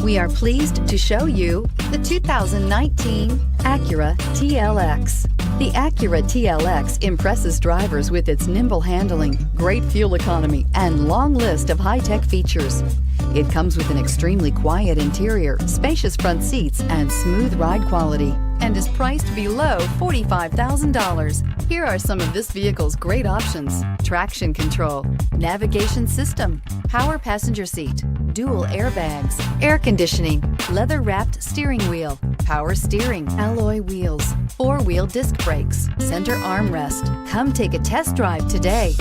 We are pleased to show you the 2019 Acura TLX. The Acura TLX impresses drivers with its nimble handling, great fuel economy, and long list of high-tech features. It comes with an extremely quiet interior, spacious front seats, and smooth ride quality, and is priced below $45,000. Here are some of this vehicle's great options: traction control, navigation system, power passenger seat, dual airbags, air conditioning, leather-wrapped steering wheel, power steering, alloy wheels, four-wheel disc brakes, center armrest. Come take a test drive today.